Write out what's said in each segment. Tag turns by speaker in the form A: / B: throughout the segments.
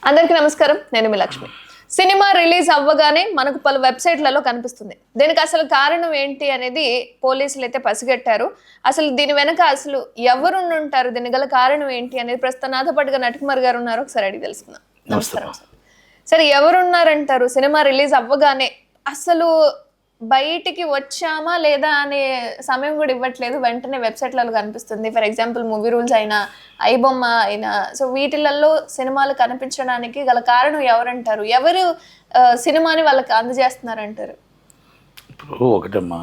A: అందరికీ నమస్కారం. నేను మీ లక్ష్మి. సినిమా రిలీజ్ అవ్వగానే మనకు పలు వెబ్సైట్లలో కనిపిస్తుంది. దీనికి అసలు కారణం ఏంటి అనేది పోలీసులు అయితే పసిగట్టారు. అసలు దీని వెనక అసలు ఎవరు ఉంటారు, దీని గల కారణం ఏంటి అనేది ప్రస్తుతం నాతో పాటుగా నటకుమార్ గారు ఉన్నారు. ఒకసారి అడిగి తెలుసుకుందాం. నమస్కారం సార్. సరే, ఎవరున్నారంటారు సినిమా రిలీజ్ అవ్వగానే? అసలు బయటికి వచ్చామా లేదా అనే సమయం కూడా ఇవ్వట్లేదు, వెంటనే వెబ్సైట్లలో కనిపిస్తుంది. ఫర్ ఎగ్జాంపుల్ మూవీ రూల్స్ అయినా, ఐబొమ్మ అయినా, సో వీటిలలో సినిమాలు కనిపించడానికి గల కారణం ఎవరంటారు? ఎవరు సినిమాని వాళ్ళకి అందజేస్తున్నారంటారు?
B: ఇప్పుడు ఒకటమ్మా,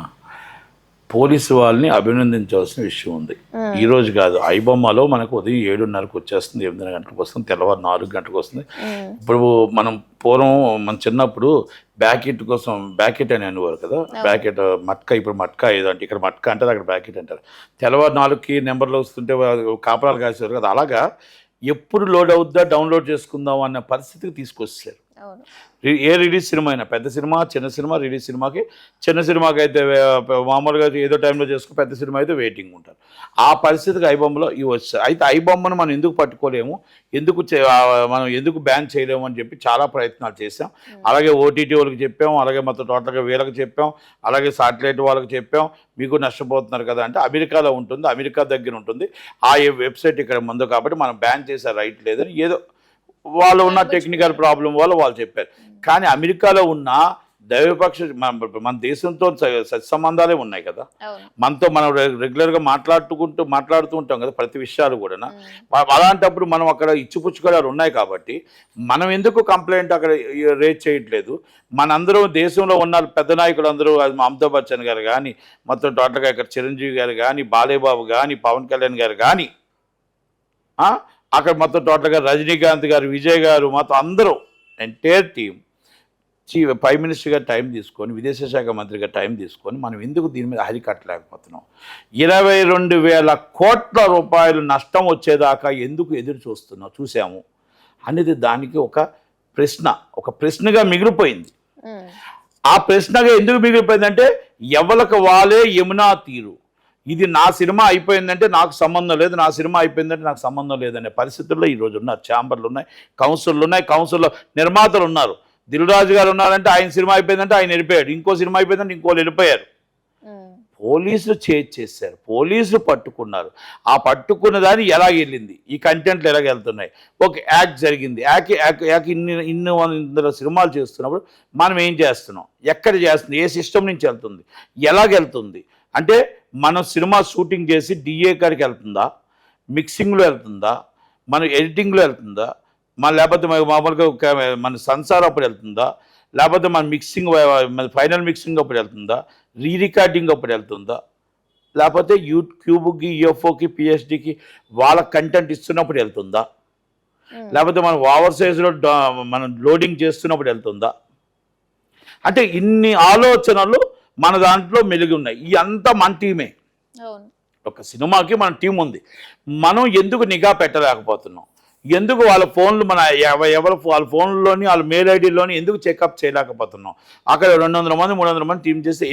B: పోలీసు వాళ్ళని అభినందించాల్సిన విషయం ఉంది. ఈ రోజు కాదు, ఐబొమ్మలో మనకు ఉదయం 7:30కు వచ్చేస్తుంది, 8 గంటలకు వస్తుంది, తెల్లవారు 4 గంటలకు వస్తుంది. ఇప్పుడు మనం పూర్వం మన చిన్నప్పుడు బ్యాకెట్ కోసం బ్యాకెట్ అని అనేవారు కదా, బ్యాకెట్ మట్కా, ఇప్పుడు మట్కా ఏదో అంటే ఇక్కడ మట్కా అంటారు, అక్కడ బ్యాకెట్ అంటారు. తెల్లవారు 4కి నెంబర్లు వస్తుంటే కాపరాలు కాసేవారు కదా. అలాగా ఎప్పుడు లోడ్ అవుద్దా డౌన్లోడ్ చేసుకుందాం అన్న పరిస్థితికి తీసుకొచ్చారు. ఏ రిలీజ్ సినిమా అయినా, పెద్ద సినిమా చిన్న సినిమా, రిలీజ్ సినిమాకి చిన్న సినిమాకి అయితే మామూలుగా ఏదో టైంలో చేసుకో, పెద్ద సినిమా అయితే వెయిటింగ్ ఉంటారు. ఆ పరిస్థితికి ఐబొమ్మలో ఇవి వచ్చాయి. అయితే ఐబొమ్మను మనం ఎందుకు పట్టుకోలేము, మనం ఎందుకు బ్యాన్ చేయలేము అని చెప్పి చాలా ప్రయత్నాలు చేసాం. అలాగే ఓటీటీ వాళ్ళకి చెప్పాం, అలాగే మొత్తం టోటల్గా వీళ్ళకి చెప్పాం, అలాగే సాటిలైట్ వాళ్ళకి చెప్పాం. మీకు నష్టపోతున్నారు కదా అంటే అమెరికాలో ఉంటుంది, అమెరికా దగ్గర ఉంటుంది, ఆ వెబ్సైట్ ఇక్కడ ముందు కాబట్టి మనం బ్యాన్ చేసే రైట్ లేదని ఏదో వాళ్ళు ఉన్న టెక్నికల్ ప్రాబ్లం వల్ల వాళ్ళు చెప్పారు. కానీ అమెరికాలో ఉన్న దైవపక్ష మన దేశంతో సత్సంబంధాలే ఉన్నాయి కదా, మనతో మనం రెగ్యులర్గా మాట్లాడుతూ ఉంటాం కదా ప్రతి విషయాలు కూడా. అలాంటప్పుడు మనం అక్కడ ఇచ్చిపుచ్చుకోవడాలు ఉన్నాయి కాబట్టి మనం ఎందుకు కంప్లైంట్ అక్కడ రేజ్ చేయట్లేదు? మనందరూ దేశంలో ఉన్న పెద్ద నాయకులు అందరూ, అది అమితాబ్ బచ్చన్ గారు కానీ, మొత్తం టోటల్గా ఇక్కడ చిరంజీవి గారు కానీ, బాలేబాబు కానీ, పవన్ కళ్యాణ్ గారు కానీ, అక్కడ మొత్తం టోటల్గా రజనీకాంత్ గారు, విజయ్ గారు, మొత్తం అందరూ ఎంటైర్ టీం ప్రైమ్ మినిస్టర్ గారు టైం తీసుకొని, విదేశ శాఖ మంత్రిగా టైం తీసుకొని మనం ఎందుకు దీని మీద హరికట్టలేకపోతున్నాం? 22,000 కోట్ల రూపాయలు నష్టం వచ్చేదాకా ఎందుకు ఎదురు చూసాము అనేది దానికి ఒక ప్రశ్నగా మిగిలిపోయింది. ఆ ప్రశ్నగా ఎందుకు మిగిలిపోయిందంటే, ఎవరికి వాళ్ళే యమునా తీరు. ఇది నా సినిమా అయిపోయిందంటే నాకు సంబంధం లేదు, నా సినిమా అయిపోయిందంటే నాకు సంబంధం లేదనే పరిస్థితుల్లో ఈరోజు ఉన్నారు. ఛాంబర్లు ఉన్నాయి, కౌన్సిల్లు ఉన్నాయి, కౌన్సిల్లో నిర్మాతలు ఉన్నారు. దిల్ రాజు గారు ఉన్నారంటే ఆయన సినిమా అయిపోయిందంటే ఆయన వెళ్ళిపోయాడు, ఇంకో సినిమా అయిపోయిందంటే ఇంకోళ్ళు వెళ్ళిపోయారు. పోలీసులు చేశారు, పోలీసులు పట్టుకున్నారు. ఆ పట్టుకున్న దాన్ని ఎలా వెళ్ళింది, ఈ కంటెంట్లు ఎలాగ వెళ్తున్నాయి, ఒక యాక్ట్ జరిగింది, ఇన్ని వందల సినిమాలు చేస్తున్నప్పుడు మనం ఏం చేస్తున్నాం, ఎక్కడ చేస్తుంది, ఏ సిస్టమ్ నుంచి వెళ్తుంది, ఎలాగెళ్తుంది అంటే, మనం సినిమా షూటింగ్ చేసి డిఏ కాడికి వెళ్తుందా, మిక్సింగ్లో వెళ్తుందా, మన ఎడిటింగ్లో వెళ్తుందా, లేకపోతే మామూలుగా మన సెన్సార్ అప్పుడు వెళ్తుందా, లేకపోతే మన మన ఫైనల్ మిక్సింగ్ అప్పుడు వెళ్తుందా, రికార్డింగ్ అప్పుడు వెళ్తుందా, లేకపోతే యూట్యూబ్కి, యూఎఫ్ఓకి, పిహెచ్డికి వాళ్ళ కంటెంట్ ఇస్తున్నప్పుడు వెళ్తుందా, లేకపోతే మనం ఓవర్ సైజ్లో మనం లోడింగ్ చేస్తున్నప్పుడు వెళ్తుందా? అంటే ఇన్ని ఆలోచనలు మన దాంట్లో మెలిగి ఉన్నాయి. ఇదంతా మన టీమే. ఒక సినిమాకి మన టీం ఉంది. మనం ఎందుకు నిఘా పెట్టలేకపోతున్నాం? ఎందుకు వాళ్ళ ఫోన్లు వాళ్ళ ఫోన్లోని, వాళ్ళ మెయిల్ ఐడీలోని ఎందుకు చెకప్ చేయలేకపోతున్నాం? అక్కడ 200 మంది 300 మంది టీం చేస్తే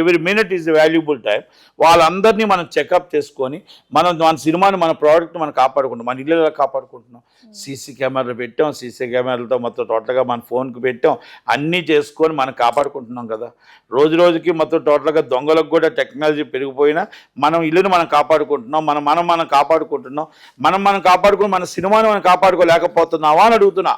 B: every minute is valuable time. వాళ్ళందరినీ మనం చెకప్ చేసుకొని మన సినిమాని, మన ప్రోడక్ట్ని మనం కాపాడుకుంటాం. మన ఇల్లు ఎలా కాపాడుకుంటున్నాం? సీసీ కెమెరాలు పెట్టాం, సీసీ కెమెరాలతో మొత్తం టోటల్గా మన ఫోన్కి పెట్టాం, అన్నీ చేసుకొని మనం కాపాడుకుంటున్నాం కదా. రోజుకి మొత్తం టోటల్గా దొంగలకు కూడా టెక్నాలజీ పెరిగిపోయినా మనం ఇల్లుని మనం కాపాడుకుంటున్నాం, మనం కాపాడుకుంటున్నాం. మనం కాపాడుకుని మన సినిమాని మనం కాపాడుకోలేకపోతున్నావా అని అడుగుతున్నా.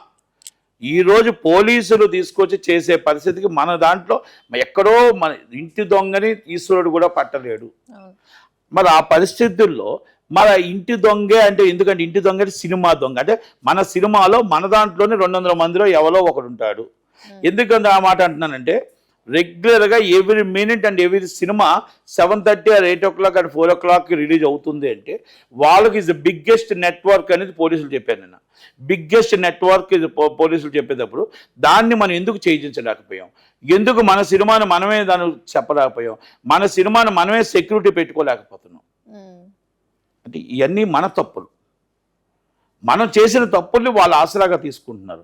B: ఈరోజు పోలీసులు తీసుకొచ్చి చేసే పరిస్థితికి మన దాంట్లో ఎక్కడో మన ఇంటి దొంగని ఈశ్వరుడు కూడా పట్టలేడు. మరి ఆ పరిస్థితుల్లో మన ఇంటి దొంగే అంటే, ఎందుకంటే ఇంటి దొంగ అంటే సినిమా దొంగ అంటే మన సినిమాలో మన దాంట్లోనే 200 మందిలో ఎవరో ఒకడు ఉంటాడు. ఎందుకంటే ఆ మాట అంటున్నానంటే, రెగ్యులర్గా every minute and every cinema 7:30 or 8 o'clock and 4 o'clock release అవుతుంది అంటే వాళ్ళకి ఇస్ ద బిగ్గెస్ట్ నెట్వర్క్ అనేది పోలీసులు చెప్పాను నేను. బిగ్గెస్ట్ నెట్వర్క్ ఇది పోలీసులు చెప్పేటప్పుడు దాన్ని మనం ఎందుకు చేయించలేకపోయాం? ఎందుకు మన సినిమాను మనమే దాన్ని చెప్పలేకపోయాం? మన సినిమాను మనమే సెక్యూరిటీ పెట్టుకోలేకపోతున్నాం? అంటే ఇవన్నీ మన తప్పులు. మనం చేసిన తప్పుల్ని వాళ్ళు ఆసరాగా తీసుకుంటున్నారు.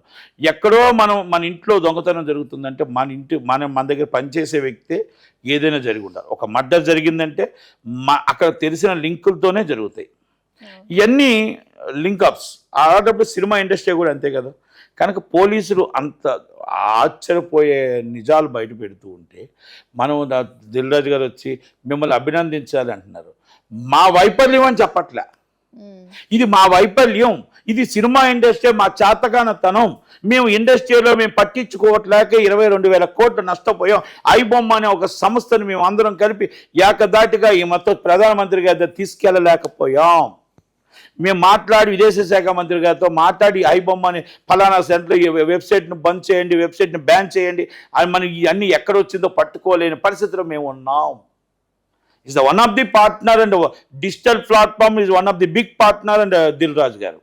B: ఎక్కడో మన ఇంట్లో దొంగతనం జరుగుతుందంటే మన దగ్గర పనిచేసే వ్యక్తే ఏదైనా జరిగి ఉండాలి. ఒక మర్డర్ జరిగిందంటే అక్కడ తెలిసిన లింకులతోనే జరుగుతాయి. ఇవన్నీ లింకప్స్. అలాంటప్పుడు సినిమా ఇండస్ట్రీ కూడా అంతే కదా. కనుక పోలీసులు అంత ఆశ్చర్యపోయే నిజాలు బయట పెడుతూ ఉంటే మనం దిల్ రాజు గారు వచ్చి మిమ్మల్ని అభినందించాలి అంటున్నారు. మా వైఫల్యం అని చెప్పట్లే, ఇది మా వైఫల్యం, ఇది సినిమా ఇండస్ట్రీ మా చేతకానతనం, మేము ఇండస్ట్రీలో మేము పట్టించుకోవట్లేక 22,000 కోట్లు నష్టపోయాం. ఐబొమ్మ అనే ఒక సంస్థను మేము అందరం కలిపి ఏకదాటిగా ఈ మొత్తం ప్రధానమంత్రి గారి తీసుకెళ్ళలేకపోయాం. మేము మాట్లాడి విదేశీ శాఖ మంత్రి గారితో మాట్లాడి ఐబొమ్మ అనే ఫలానా సెంటర్ వెబ్సైట్ను బంద్ చేయండి, వెబ్సైట్ని బ్యాన్ చేయండి అని మనకి ఇవన్నీ ఎక్కడ వచ్చిందో పట్టుకోలేని పరిస్థితిలో మేము ఉన్నాం. is the one of the partner and digital platform is one of the big partner and Dil Raj garu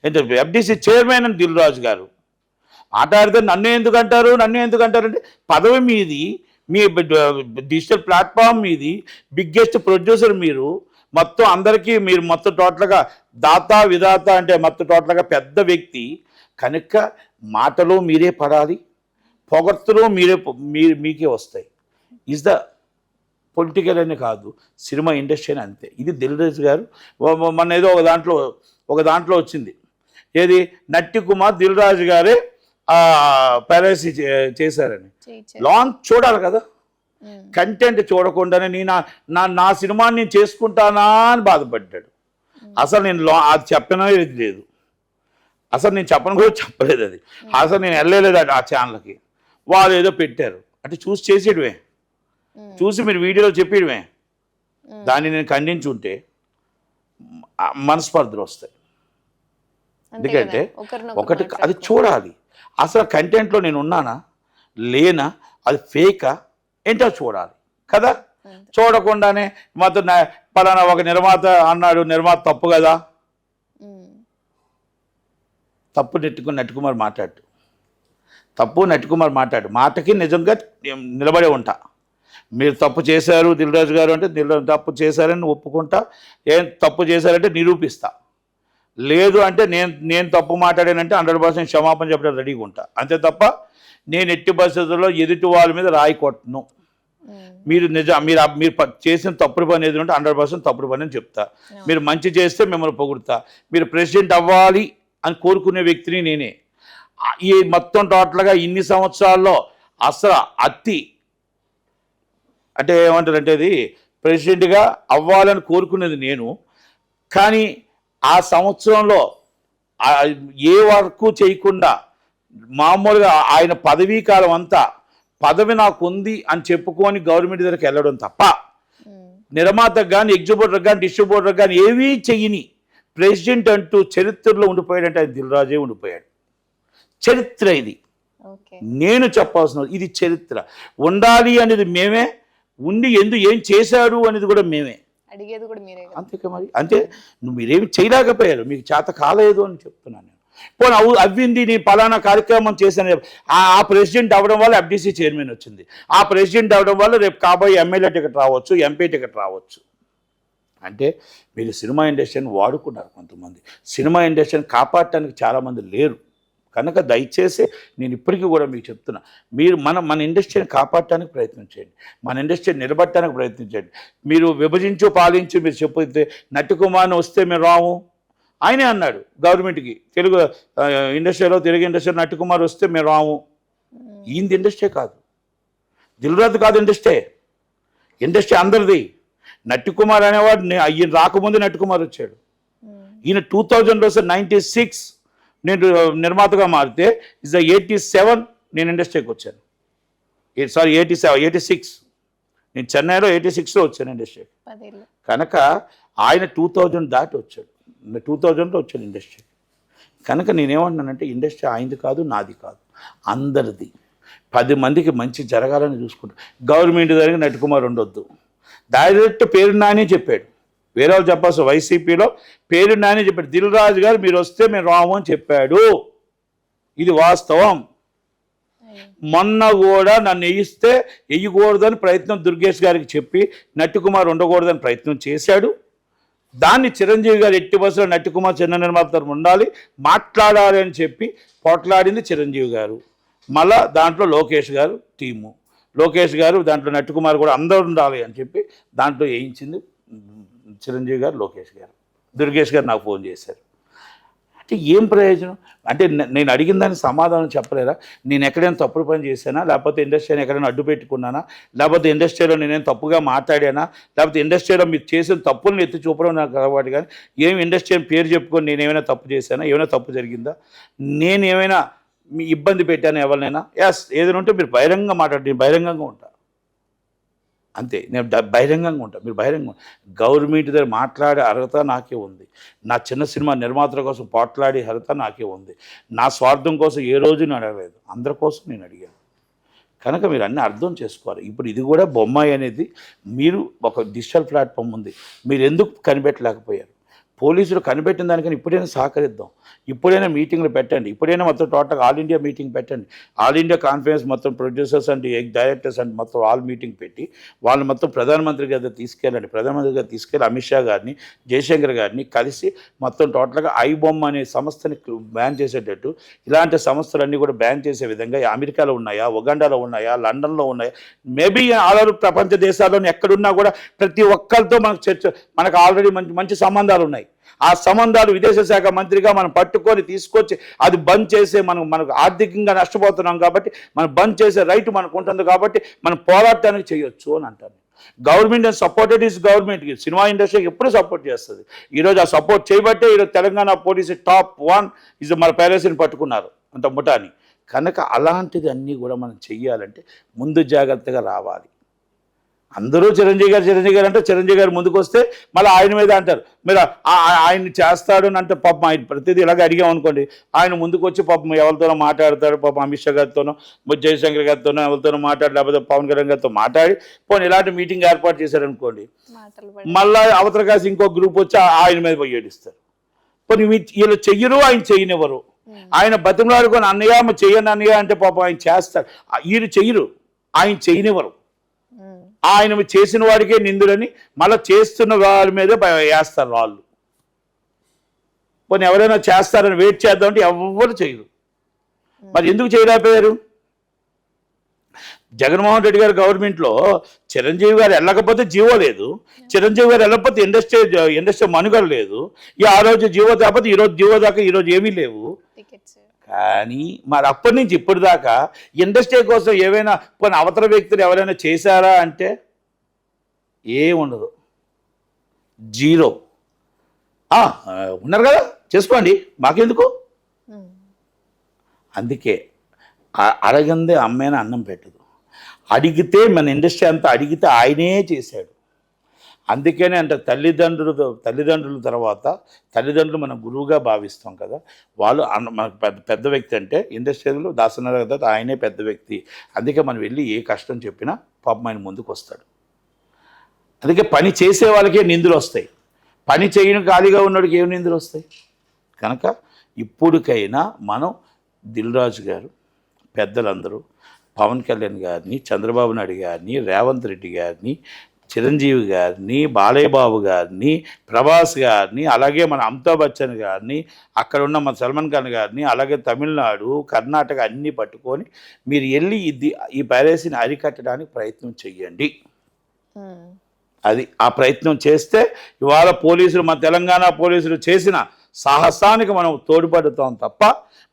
B: and the FDC chairman and Dil Raj garu మాట్లాడితే నన్ను ఎందుకు అంటారు అంటే పదవి మీది, మీ డిజిటల్ ప్లాట్ఫామ్ మీది, బిగ్గెస్ట్ ప్రొడ్యూసర్ మీరు, మొత్తం అందరికీ మీరు మొత్తం టోటల్గా దాత విధాత అంటే మొత్తం టోటల్గా పెద్ద వ్యక్తి కనుక మాటలు మీరే పడాలి, పొగడ్తలు మీకే వస్తాయి. ఈజ్ ద పొలిటికల్ అని కాదు, సినిమా ఇండస్ట్రీ అని అంతే. ఇది దిల్ రాజు గారు మన ఏదో ఒక దాంట్లో వచ్చింది, ఏది నట్టి కుమార్ దిల్ రాజు గారే పైరసీ చేశారని. లాంచ్ చూడాలి కదా, కంటెంట్ చూడకుండానే నా సినిమాని నేను చేసుకుంటానా అని బాధపడ్డాడు. అసలు నేను అది చెప్పనది లేదు, అసలు నేను చెప్పను కూడా చెప్పలేదు, అది అసలు నేను వెళ్ళలేదు ఆ ఛానల్కి. వాళ్ళు ఏదో పెట్టారు అంటే చూసి చేసేయడమే, చూసి మీరు వీడియోలో చెప్పేయడమే. దాన్ని నేను ఖండించుంటే మనస్పర్ధలు వస్తాయి. ఎందుకంటే ఒకటి అది చూడాలి, అసలు కంటెంట్లో నేను ఉన్నానా లేనా, అది ఫేకా ఏంటో చూడాలి కదా. చూడకుండానే మొత్తం పలానా ఒక నిర్మాత అన్నాడు, నిర్మాత తప్పు కదా, తప్పు నట్టుకుమార్ మాట్లాడు, తప్పు నట్టుకుమార్ మాట్లాడు, మాటకి నిజంగా నిలబడే ఉంటా. మీరు తప్పు చేశారు దిల్ రాజు గారు అంటే తప్పు చేశారని ఒప్పుకుంటా, ఏం తప్పు చేశారంటే నిరూపిస్తా, లేదు అంటే నేను తప్పు మాట్లాడానంటే 100% క్షమాపణ చెప్పడం రెడీగా ఉంటా. అంతే తప్ప నేను ఎట్టి పరిస్థితుల్లో ఎదుటి వాళ్ళ మీద రాయి కొట్టను. మీరు మీరు చేసిన తప్పుడు పని ఏది ఉంటే 100% తప్పుడు పని అని చెప్తా. మీరు మంచి చేస్తే మిమ్మల్ని పొగుడుతా. మీరు ప్రెసిడెంట్ అవ్వాలి అని కోరుకునే వ్యక్తిని నేనే. ఈ మొత్తం టోటల్గా ఇన్ని సంవత్సరాల్లో అసలు అంటే ఏమంటారంటే అది ప్రెసిడెంట్గా అవ్వాలని కోరుకునేది నేను. కానీ ఆ సంవత్సరంలో ఏ వర్క్ చేయకుండా మామూలుగా ఆయన పదవీ కాలం అంతా పదవి నాకు ఉంది అని చెప్పుకొని గవర్నమెంట్ దగ్గరికి వెళ్ళడం తప్ప నిర్మాతకు కానీ ఎగ్జిబ్యూటర్ కానీ డిస్ట్రిబ్యూటర్ కానీ ఏవీ చెయ్యని ప్రెసిడెంట్ అంటూ చరిత్రలో ఉండిపోయాడంటే ఆయన దిల్ రాజే ఉండిపోయాడు. చరిత్ర ఇది, నేను చెప్పాల్సిన ఇది చరిత్ర. ఉండాలి అనేది మేమే, ఉండి ఏం చేశాడు అనేది కూడా మేమే,
A: అడిగేది కూడా మీరే.
B: అంతే మరి, అంటే మీరేమి చేయలేకపోయారు, మీకు చేత కాలేదు అని చెప్తున్నాను నేను. పోనీ అవ్వింది, నేను పలానా కార్యక్రమం చేశాను, ఆ ప్రెసిడెంట్ అవ్వడం వల్ల FDC చైర్మన్ వచ్చింది, ఆ ప్రెసిడెంట్ అవ్వడం వల్ల రేపు కాబోయే ఎమ్మెల్యే టికెట్ రావచ్చు, MP టికెట్ రావచ్చు. అంటే మీరు సినిమా ఇండస్ట్రీని వాడుకున్నారు కొంతమంది, సినిమా ఇండస్ట్రీని కాపాడటానికి చాలామంది లేరు. కనుక దయచేసి నేను ఇప్పటికీ కూడా మీకు చెప్తున్నా, మీరు మన ఇండస్ట్రీని కాపాడటానికి ప్రయత్నం చేయండి, మన ఇండస్ట్రీని నిలబట్టడానికి ప్రయత్నం చేయండి. మీరు విభజించు పాలించు మీరు చెప్పితే నట్టి కుమార్ని వస్తే మేము రాము ఆయనే అన్నాడు గవర్నమెంట్కి, తెలుగు ఇండస్ట్రీలో తెలుగు ఇండస్ట్రీలో నట్టి కుమార్ వస్తే మేము రాము. ఈయనది ఇండస్ట్రీ కాదు, దిల్ రాజు కాదు ఇండస్ట్రీ అందరిది. నట్టి కుమార్ అనేవాడు ఈయన రాకముందు నట్టి కుమార్ వచ్చాడు. ఈయన 2000లో 96 నేను నిర్మాతగా మారితే ఇస్ 87 నేను ఇండస్ట్రీకి వచ్చాను. 86 నేను చెన్నైలో 86లో వచ్చాను ఇండస్ట్రీకి. కనుక ఆయన 2000 దాటి వచ్చాడు, 2000లో వచ్చాడు ఇండస్ట్రీకి. కనుక నేనేమంటున్నానంటే ఇండస్ట్రీ ఆయనది కాదు, నాది కాదు, అందరిది. 10 మందికి మంచి జరగాలని చూసుకుంటాం. గవర్నమెంట్ దగ్గర నట్టి కుమార్ ఉండొద్దు, డైరెక్ట్ పేరు నాని చెప్పాడు, వేరే వాళ్ళు చెప్పాల్సి వైసీపీలో పేరు నాని చెప్పాడు, దిల్ రాజు గారు మీరు వస్తే మేము రాము అని చెప్పాడు. ఇది వాస్తవం. మొన్న కూడా నన్ను వేయకూడదని ప్రయత్నం దుర్గేష్ గారికి చెప్పి నట్టి కుమార్ ఉండకూడదని ప్రయత్నం చేశాడు. దాన్ని చిరంజీవి గారు ఎట్టి బస్సులో నట్టి కుమార్ చిన్న నిర్మాత తరఫున ఉండాలి మాట్లాడాలి అని చెప్పి పోట్లాడింది చిరంజీవి గారు. మళ్ళా దాంట్లో లోకేష్ గారు టీము, లోకేష్ గారు దాంట్లో నట్టి కుమార్ కూడా అందరూ ఉండాలి అని చెప్పి దాంట్లో వేయించింది చిరంజీవి గారు, లోకేష్ గారు. దుర్గేష్ గారు నాకు ఫోన్ చేశారు. అంటే ఏం ప్రయోజనం? అంటే నేను అడిగిన దానికి సమాధానం చెప్పలేరా? నేను ఎక్కడైనా తప్పుడు పని చేశానా, లేకపోతే ఇండస్ట్రీని ఎక్కడైనా అడ్డు పెట్టుకున్నానా, లేకపోతే ఇండస్ట్రీలో నేనేం తప్పుగా మాట్లాడానా, లేకపోతే ఇండస్ట్రీలో మీరు చేసిన తప్పులను ఎత్తి చూపడం నాకు అలవాటు. కానీ ఏమి ఇండస్ట్రీ అని పేరు చెప్పుకొని నేను ఏమైనా తప్పు చేశానా, ఏమైనా తప్పు జరిగిందా, నేను ఏమైనా మీ ఇబ్బంది పెట్టాను ఎవరినైనా? ఎస్, ఏదైనా ఉంటే మీరు బహిరంగంగా మాట్లాడి, నేను బహిరంగంగా ఉంటాను అంతే. నేను బహిరంగంగా ఉంటాను, మీరు బహిరంగంగా. గవర్నమెంట్ దగ్గర మాట్లాడే అర్హత నాకే ఉంది. నా చిన్న సినిమా నిర్మాతల కోసం పోట్లాడే అర్హత నాకే ఉంది. నా స్వార్థం కోసం ఏ రోజు నేను అడగలేదు, అందరి కోసం నేను అడిగాను. కనుక మీరు అన్నీ అర్థం చేసుకోవాలి. ఇప్పుడు ఇది కూడా బొమ్మాయి అనేది మీరు ఒక డిజిటల్ ప్లాట్ఫామ్ ఉంది, మీరు ఎందుకు కనిపెట్టలేకపోయారు? పోలీసులు కనిపెట్టిన దానికని ఇప్పుడైనా సహకరిద్దాం, ఇప్పుడైనా మీటింగ్లు పెట్టండి, ఇప్పుడైనా మొత్తం టోటల్ ఆల్ ఇండియా మీటింగ్ పెట్టండి. ఆల్ ఇండియా కాన్ఫరెన్స్ మొత్తం ప్రొడ్యూసర్స్ అండ్ డైరెక్టర్స్ అండ్ మొత్తం ఆల్ మీటింగ్ పెట్టి వాళ్ళు మొత్తం ప్రధానమంత్రి గారి తీసుకెళ్ళండి. ప్రధానమంత్రి గారు తీసుకెళ్ళి అమిత్ షా గారిని, జయశంకర్ గారిని కలిసి మొత్తం టోటల్గా ఐబొమ్మ అనే సంస్థని బ్యాన్ చేసేటట్టు, ఇలాంటి సంస్థలన్నీ కూడా బ్యాన్ చేసే విధంగా అమెరికాలో ఉన్నాయా, ఉగాండాలో ఉన్నాయా, లండన్లో ఉన్నాయా, మేబీ ఆల్ ఓవర్ ప్రపంచ దేశాల్లోని ఎక్కడున్నా కూడా ప్రతి ఒక్కరితో మనకు ఆల్రెడీ మంచి సంబంధాలు ఉన్నాయి. ఆ సంబంధాలు విదేశ శాఖ మంత్రిగా మనం పట్టుకొని తీసుకొచ్చి అది బంద్ చేసే మనకు ఆర్థికంగా నష్టపోతున్నాం కాబట్టి మనం బంద్ చేసే రైట్ మనకు ఉంటుంది కాబట్టి మనం పోరాటానికి చేయొచ్చు అని అంటాను. గవర్నమెంట్ అండ్ సపోర్టెడ్ ఈజ్ గవర్నమెంట్కి, సినిమా ఇండస్ట్రీకి ఎప్పుడు సపోర్ట్ చేస్తుంది. ఈరోజు ఆ సపోర్ట్ చేయబట్టే ఈరోజు తెలంగాణ పోలీసు టాప్ 1 ఇస్ మన ప్యాలెస్ని పట్టుకున్నారు అంత ముఠాని. కనుక అలాంటిది అన్నీ కూడా మనం చెయ్యాలంటే ముందు జాగ్రత్తగా రావాలి. అందరూ చిరంజీవి గారు అంటే చిరంజీవి గారు ముందుకు వస్తే మళ్ళీ ఆయన మీద అంటారు, మీరు ఆయన్ని చేస్తాడు అని అంటే పాపం ఆయన ప్రతిదీ ఇలాగ అడిగాం అనుకోండి, ఆయన ముందుకు వచ్చి పాపం ఎవరితోనో మాట్లాడతాడు, పాపం అమిత్ షా గారితోనో జయశంకర్ గారితోనో ఎవరితోనో మాట్లాడి, లేకపోతే పవన్ కళ్యాణ్ గారితో మాట్లాడి పోనీ ఇలాంటి మీటింగ్ ఏర్పాటు చేశారనుకోండి, మళ్ళీ అవతల కాసి ఇంకో గ్రూప్ వచ్చి ఆయన మీద పోయి ఏడిస్తారు. పోనీ వీళ్ళు చెయ్యరు, ఆయన చెయ్యనివ్వరు. ఆయన బతిమలాడుకొని అన్నయ్య చెయ్యను అన్నయ్య అంటే పాపం ఆయన చేస్తారు, వీళ్ళు చెయ్యరు, ఆయన చెయ్యనివ్వరు. ఆయన చేసిన వాడికే నిందులని మళ్ళీ చేస్తున్న వారి మీదే వేస్తారు వాళ్ళు. పోనీ ఎవరైనా చేస్తారని వెయిట్ చేద్దామంటే ఎవరు చేయరు. మరి ఎందుకు చేయలేకపోయారు? జగన్మోహన్ రెడ్డి గారి గవర్నమెంట్లో చిరంజీవి గారు వెళ్ళకపోతే జీవో లేదు, చిరంజీవి గారు వెళ్ళకపోతే ఇండస్ట్రీ మనుగడ లేదు. ఆ రోజు జీవో తేకపోతే ఈరోజు జీవో దాకా ఈరోజు ఏమీ లేవు. కానీ మరి అప్పటి నుంచి ఇప్పటి దాకా ఇండస్ట్రీ కోసం ఏవైనా కొన్ని అవతల వ్యక్తులు ఎవరైనా చేశారా అంటే ఏముండదు, జీరో. ఉన్నారు కదా, చేసుకోండి, మాకెందుకు. అందుకే అడగందే అమ్మాయిన అన్నం పెట్టదు. అడిగితే మన ఇండస్ట్రీ అంతా అడిగితే ఆయనే చేశాడు. అందుకనే అంటే తల్లిదండ్రుల తర్వాత తల్లిదండ్రులు మన గురువుగా భావిస్తాం కదా, వాళ్ళు మనకు పెద్ద వ్యక్తి అంటే ఇండస్ట్రీలో దాసనారాయణ తర్వాత ఆయనే పెద్ద వ్యక్తి. అందుకే మనం వెళ్ళి ఏ కష్టం చెప్పినా పాపం ఆయన ముందుకు వస్తాడు. అందుకే పని చేసే వాళ్ళకే నిందులు వస్తాయి, పని చేయని ఖాళీగా ఉన్నోడికి ఏం నిందులు వస్తాయి. కనుక ఇప్పటికైనా మనం దిల్ రాజు గారు, పెద్దలందరూ పవన్ కళ్యాణ్ గారిని, చంద్రబాబు నాయుడు గారిని, రేవంత్ రెడ్డి గారిని, చిరంజీవి గారిని, బాలయ్య బాబు గారిని, ప్రభాస్ గారిని, అలాగే మన అమితాబ్ బచ్చన్ గారిని, అక్కడ ఉన్న మన సల్మాన్ ఖాన్ గారిని, అలాగే తమిళనాడు, కర్ణాటక అన్నీ పట్టుకొని మీరు వెళ్ళి ఈ పైరసీని అరికట్టడానికి ప్రయత్నం చెయ్యండి. అది ఆ ప్రయత్నం చేస్తే ఇవాళ పోలీసులు, మన తెలంగాణ పోలీసులు చేసిన సాహసానికి మనం తోడ్పడుతాం తప్ప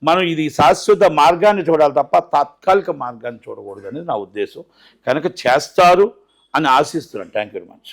B: మనం ఇది శాశ్వత మార్గాన్ని చూడాలి తప్ప తాత్కాలిక మార్గాన్ని చూడకూడదు అనేది నా ఉద్దేశం. కనుక చేస్తారు అని ఆశిస్తున్నాను. Thank you very much.